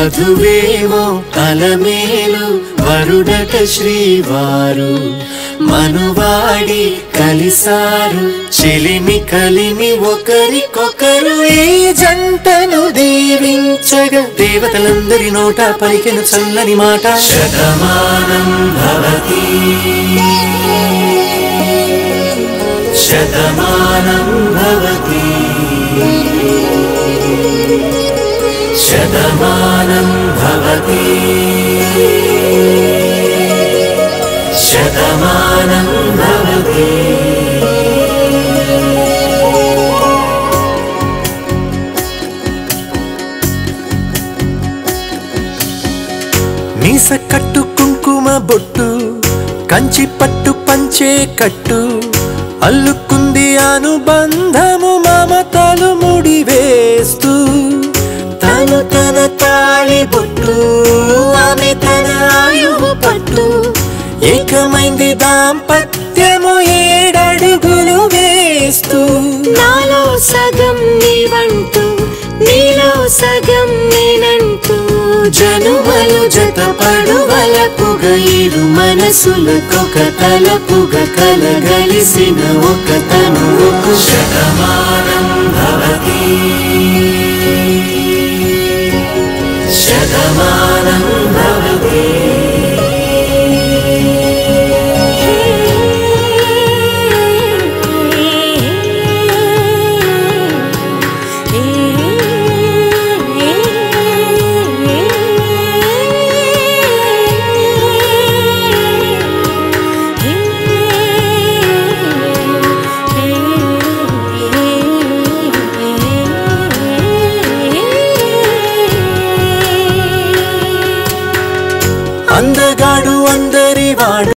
వధువేమో అలమేలు వరుడట శ్రీవారు మనువాడి కలిసారు చెలిమి కలిమి ఒకరికొకరు ఈ జంటను దీవించగా దేవతలందరి నోట పలికెను చల్లని మాట శతమానం భవతి శతమానం భవతి శతమానం భవతి శతమానం భవతి మీస కట్టు కుంకుమ బొట్టు కంచి పట్టు పంచే కట్టు అల్లుకుంది అనుబంధము మమతలు ముడివేస్తూ తను తన తాళి బొట్టు ఆమె తన ఆయువు పట్టు ఏకమైంది దాంపత్యము 7 అడుగులు వేస్తూ నాలో సగం నీవంటూ నీలో సగం నేనంటూ జనుమలు జతపడువలపుగ ఇరు మనసులకొక తలపుగ కలగలిసిన ఒక తనువుకు శతమానం భవతి శతమానం భవతి అందగాడు అందరి వాడు